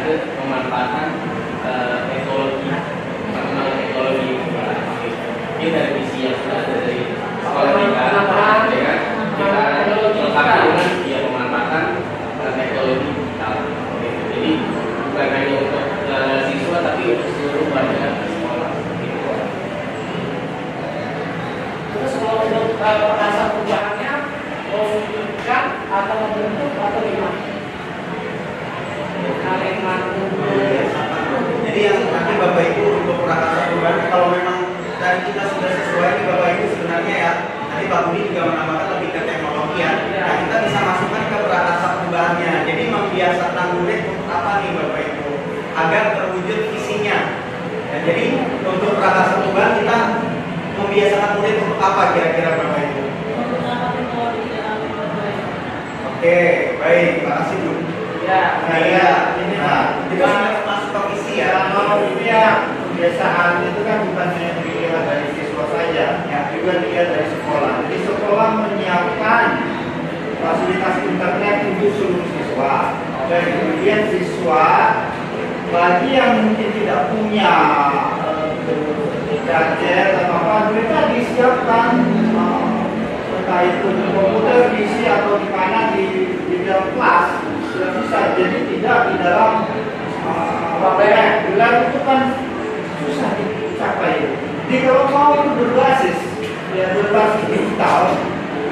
[SPEAKER 6] ada pemanfaatan ekologi, perkembangan ekologi. Ini dari visi yang sudah ada dari sekolah kita, ya kan? Kita lengkapi dengan ya pemanfaatan teknologi digital. Jadi bukan hanya untuk siswa tapi untuk seluruh warga sekolah.
[SPEAKER 4] Terus kalau untuk perasa perubahannya, mewujudkan atau membentuk atau gimana?
[SPEAKER 8] Jadi yang nanti Bapak Ibu untuk prakarsa perubahan, kalau memang tadi kita sudah sesuai nih Bapak Ibu sebenarnya ya, nanti Pak Budi juga menambahkan lebih ke teknologi ya. Nah, kita bisa masukkan ke prakarsa perubahannya. Jadi membiasakan murid untuk apa nih Bapak Ibu agar terwujud visinya. Ya, jadi untuk prakarsa perubahan kita membiasakan murid untuk apa kira-kira Bapak Ibu? Oke, baik, terima kasih Bu.
[SPEAKER 7] Ya, ini
[SPEAKER 8] kita sudah masuk ke visi ya.
[SPEAKER 7] Kalau ya kebiasaan itu kan bukan hanya dilihat dari siswa saja, ya juga dilihat dari sekolah. Jadi sekolah menyiapkan fasilitas internet untuk seluruh siswa. Dan kemudian siswa bagi yang mungkin tidak punya gadget atau apa, mereka disiapkan entah itu di komputer diisi atau di mana di dalam kelas. Sudah bisa, jadi tidak di dalam gelar itu kan susah dicapai. Jadi kalau mau itu berbasis digital,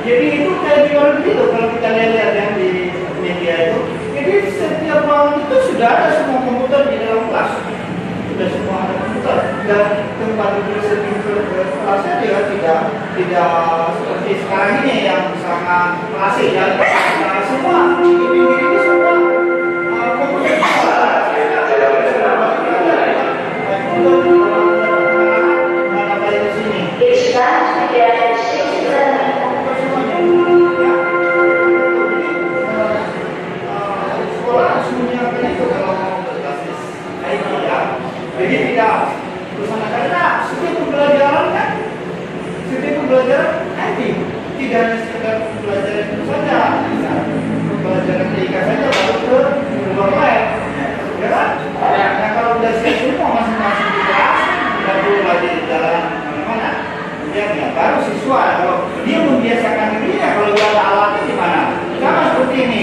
[SPEAKER 7] jadi itu kayak di luar gitu. Kalau kita lihat yang di media itu, jadi setiap orang itu sudah ada semua komputer di dalam kelas, sudah semua ada komputer dan tempat duduk kelasnya juga tidak seperti sekarang ini yang sangat klasik ya. Semua ini semua komputer jadi tidak bersama karena setiap pembelajaran kan nanti tidak hanya sekedar pembelajaran itu saja, pembelajaran TIK saja baru ke luar web, ya kan? Nah kalau udah siap semua masing-masing di kelas, tidak perlu lagi di jalan mana-mana. Kemudian ya baru siswa kalau dia membiasakan dirinya, kalau dia ada alatnya di mana? Sama seperti ini,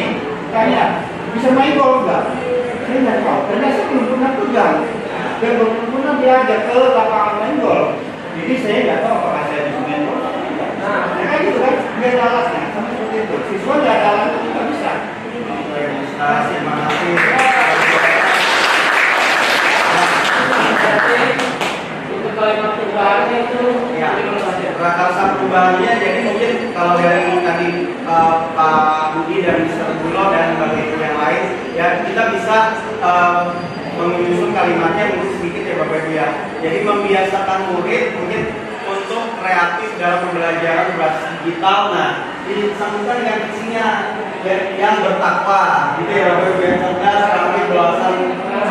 [SPEAKER 7] tanya bisa main golf nggak? Saya nggak tahu, karena saya belum pernah pegang. Dan belum diajak ke lapangan main golf. Jadi saya nggak tahu apakah saya bisa main golf. Nah, kayak gitu kan, nggak ada alatnya, sama seperti itu. Siswa nggak ada alatnya juga bisa.
[SPEAKER 8] Terima kasih.
[SPEAKER 4] Untuk kalimat perubahannya itu,
[SPEAKER 8] ya, prakarsa perubahannya. Jadi mungkin kalau dari tadi Pak Budi dan Mr. Bulo dan bagi yang lain, ya kita bisa menyusun kalimatnya mungkin sedikit ya Bapak Ibu ya. Jadi membiasakan murid mungkin untuk kreatif dalam pembelajaran berbasis digital. Nah, disambungkan dengan visinya yang bertakwa, gitu ya Bapak Ibu, yang cerdas, rapi, belasan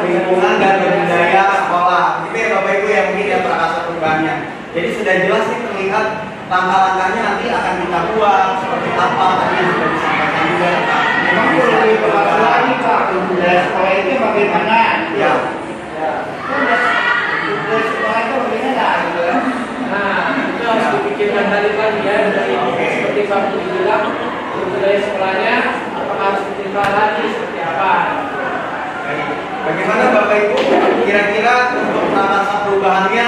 [SPEAKER 8] lingkungan dan budaya sekolah. Gitu ya Bapak Ibu yang mungkin ya prakarsa perubahannya.
[SPEAKER 7] Jadi sudah jelas nih terlihat langkah-langkahnya nanti akan kita buat seperti apa tadi yang sudah disampaikan juga.
[SPEAKER 8] Memang perlu dibahas lagi Pak, dari sekolah itu bagaimana?
[SPEAKER 7] Ya.
[SPEAKER 8] Dari sekolah itu bagaimana gitu kan?
[SPEAKER 4] Nah, itu harus dipikirkan tadi lagi ya, dari seperti Pak Budi bilang, untuk dari sekolahnya apakah harus dipikirkan lagi seperti apa?
[SPEAKER 7] Bagaimana Bapak Ibu kira-kira untuk menata perubahannya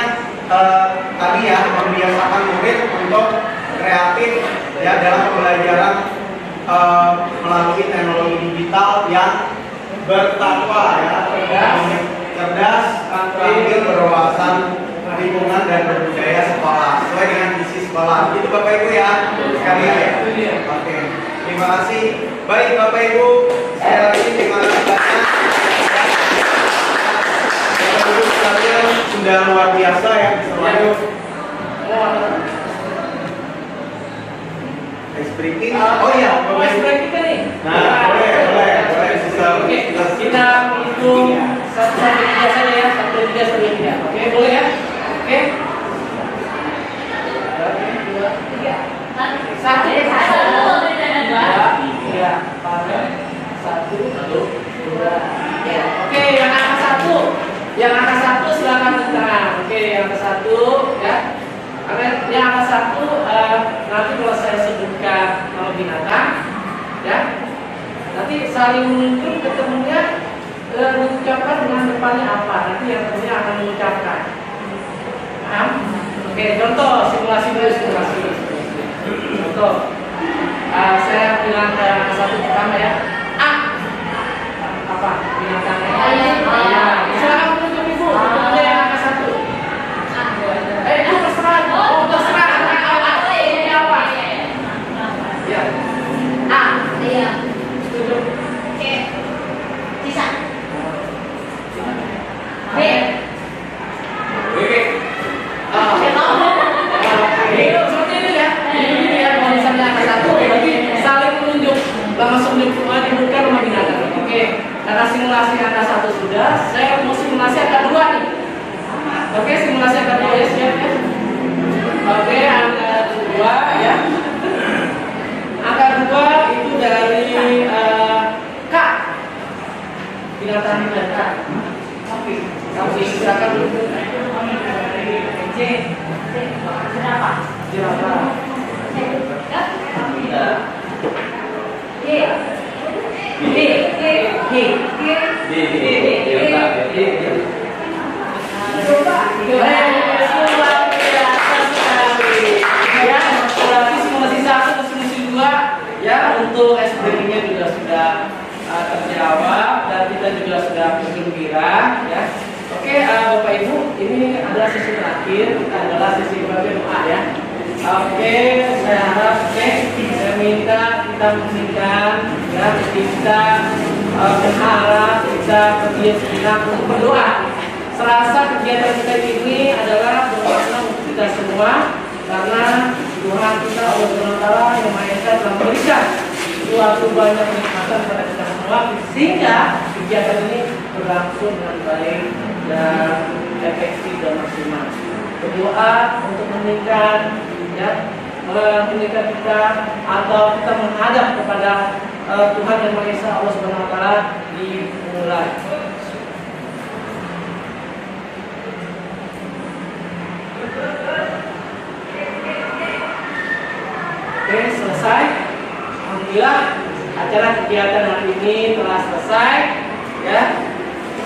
[SPEAKER 7] tadi ya, membiasakan murid untuk kreatif ya dalam pembelajaran melalui teknologi digital yang bertakwa ya, cerdas, terampil, berwawasan lingkungan dan berbudaya sekolah sesuai dengan visi sekolah. Itu Bapak Ibu ya sekalian ya. Oke, terima kasih. Baik Bapak Ibu, sekali lagi terima kasih banyak. Bapak Ibu sekalian sudah luar biasa ya. Ice breaking. Oh iya,
[SPEAKER 4] Ice breaking kan nih.
[SPEAKER 7] Nah, boleh.
[SPEAKER 4] Oke, kita hitung 1 sampai 3 saja ya, 1, 2, 3 sampai 3. Oke, boleh ya? Oke. 1, 2, 3. Oke, yang angka 1. Yang angka 1 silakan di tangan. Oke, yang angka 1 ya. Yang angka 1 nanti kalau saya sebutkan nama binatang ya. Nanti saling menunjuk ketemunya mengucapkan dengan depannya apa. Nanti yang ketemunya akan mengucapkan. Paham? Oke, contoh simulasi dulu simulasi. Contoh, saya bilang ke angka 1 pertama ya. Apa binatangnya? Ya, silakan menunjuk ibu. Ketemunya yang angka 1. Itu terserah. Oh, terserah. Ini apa? Ya.
[SPEAKER 9] Iya.
[SPEAKER 4] Setuju.
[SPEAKER 9] Sisa. B.
[SPEAKER 4] Seperti ini ya. Ini ya kalau misalnya angka 1, berarti saling menunjuk langsung disebutkan rumah binatang. Oke. Karena simulasi angka 1 sudah, saya mau simulasi angka 2 nih. Oke, simulasi angka 2 ya siap ya. Oke, angka 2 ya. Angka 2 itu dari K. Binatang dari K. Sapi. Silakan dulu. J.
[SPEAKER 9] Berapa?
[SPEAKER 4] Jerapah. Ya, untuk SDG-nya juga sudah terjawab dan kita juga sudah bergembira ya. Oke, Bapak Ibu, ini adalah sesi terakhir, kita adalah sesi bagian doa ya. Oke, saya harap saya minta kita menghentikan ya, kita berharap kita berdiam untuk berdoa. Serasa kegiatan kita ini adalah bermakna untuk kita semua karena Tuhan kita Allah SWT yang Maha Esa telah memberikan suatu banyak kenikmatan kepada kita semua sehingga kegiatan ini berlangsung dengan baik dan efektif dan maksimal. Berdoa untuk meningkat ya, meningkat kita atau kita menghadap kepada Tuhan yang Maha Esa Allah SWT dimulai. Oke, selesai. Alhamdulillah acara kegiatan hari ini telah selesai. Ya,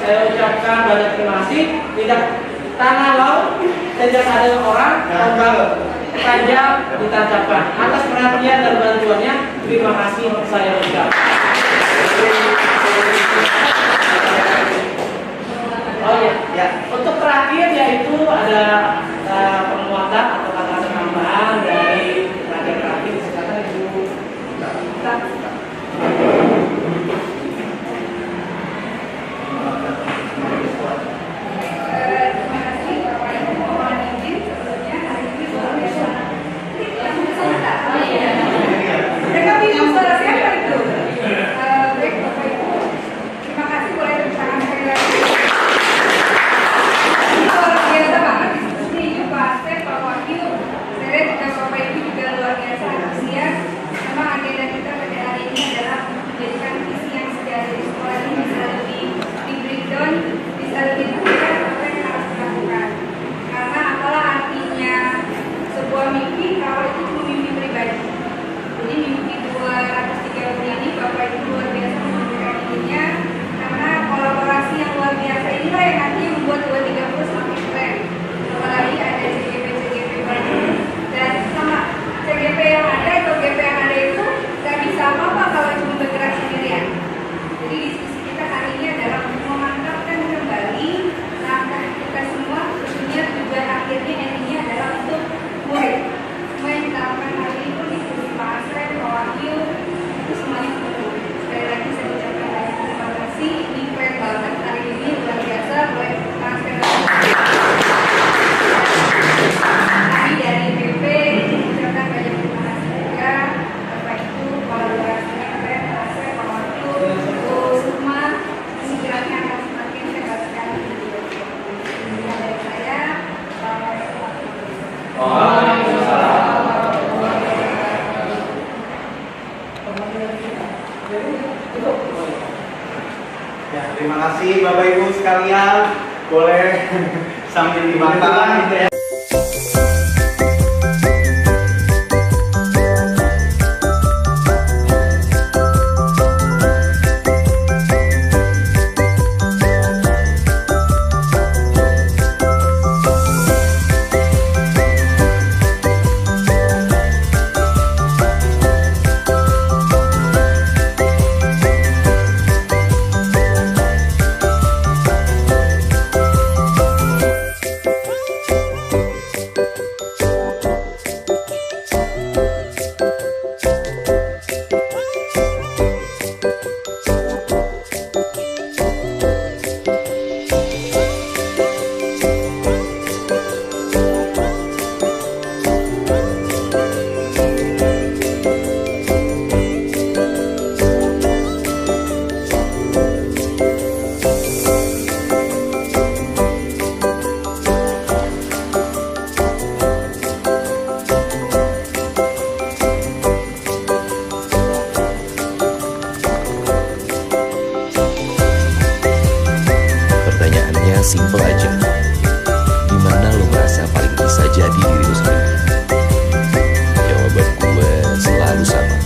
[SPEAKER 4] saya ucapkan banyak terima kasih. Tidak tanah laut, tidak ada orang tajam ditancapkan. Atas perhatian dan bantuannya, terima kasih saya ucapkan. Oh ya, untuk terakhir yaitu ada penguatan atau kata tambahan dari terakhir. Silakan Ibu.
[SPEAKER 10] Pak Asep bahwa
[SPEAKER 7] kasih Bapak Ibu sekalian, boleh sambil dimakan gitu ya.
[SPEAKER 11] Simple aja. Dimana lo merasa paling bisa jadi diri lo sendiri? Jawaban gue selalu sama.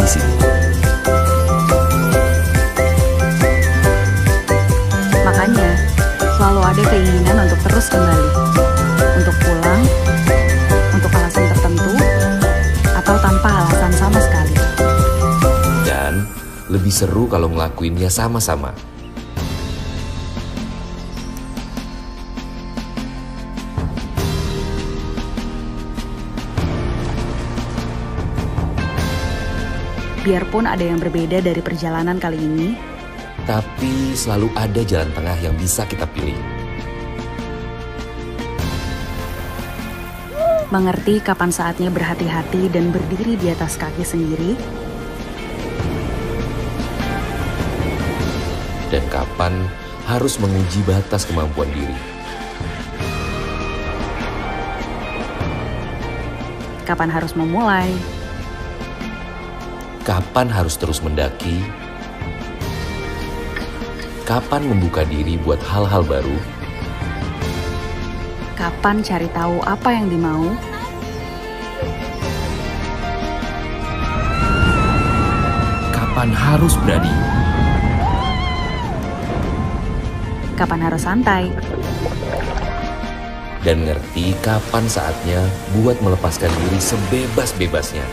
[SPEAKER 11] Di sini.
[SPEAKER 12] Makanya selalu ada keinginan untuk terus kembali, untuk pulang, untuk alasan tertentu, atau tanpa alasan sama sekali.
[SPEAKER 11] Dan lebih seru kalau ngelakuinnya sama-sama.
[SPEAKER 12] Biarpun ada yang berbeda dari perjalanan kali ini,
[SPEAKER 11] tapi selalu ada jalan tengah yang bisa kita pilih.
[SPEAKER 12] Mengerti kapan saatnya berhati-hati dan berdiri di atas kaki sendiri,
[SPEAKER 11] dan kapan harus menguji batas kemampuan diri.
[SPEAKER 12] Kapan harus memulai,
[SPEAKER 11] kapan harus terus mendaki, kapan membuka diri buat hal-hal baru,
[SPEAKER 12] kapan cari tahu apa yang dimau,
[SPEAKER 11] kapan harus berani,
[SPEAKER 12] kapan harus santai,
[SPEAKER 11] dan ngerti kapan saatnya buat melepaskan diri sebebas-bebasnya.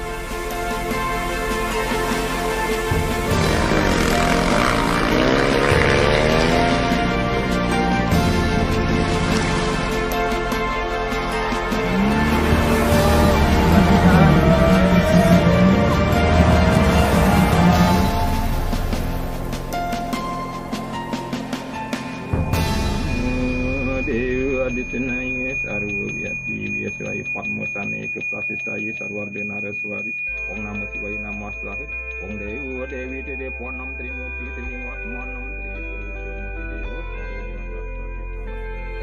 [SPEAKER 13] Aditenaya sarwayati wiaswaya padmosane keprasisaya sarwardena reswari Om Namo Shivaya Namaslaha Om Dewa Dewi Dede Ponam Trimurti Tringat Manam Trimurti Dewa.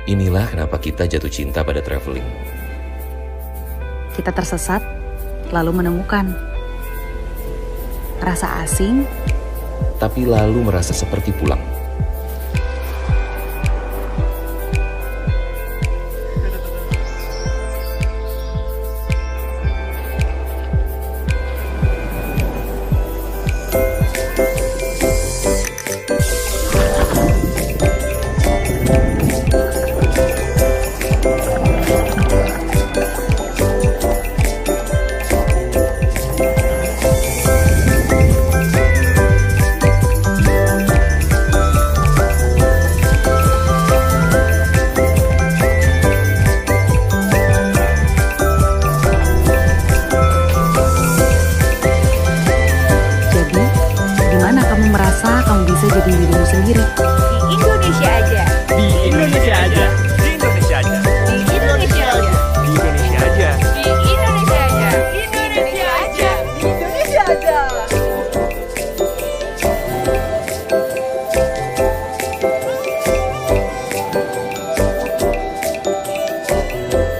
[SPEAKER 11] Inilah kenapa kita jatuh cinta pada traveling.
[SPEAKER 12] kita tersesat lalu menemukan rasa asing,
[SPEAKER 11] tapi lalu merasa seperti pulang.
[SPEAKER 12] Kamu bisa jadi dirimu sendiri.
[SPEAKER 10] Di Indonesia aja.
[SPEAKER 14] Di Indonesia aja. Di Indonesia aja.
[SPEAKER 10] Di Indonesia aja.
[SPEAKER 14] Di Indonesia aja.
[SPEAKER 10] Di Indonesia aja. Di Indonesia aja. Di Indonesia aja.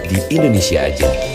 [SPEAKER 11] Di Indonesia aja.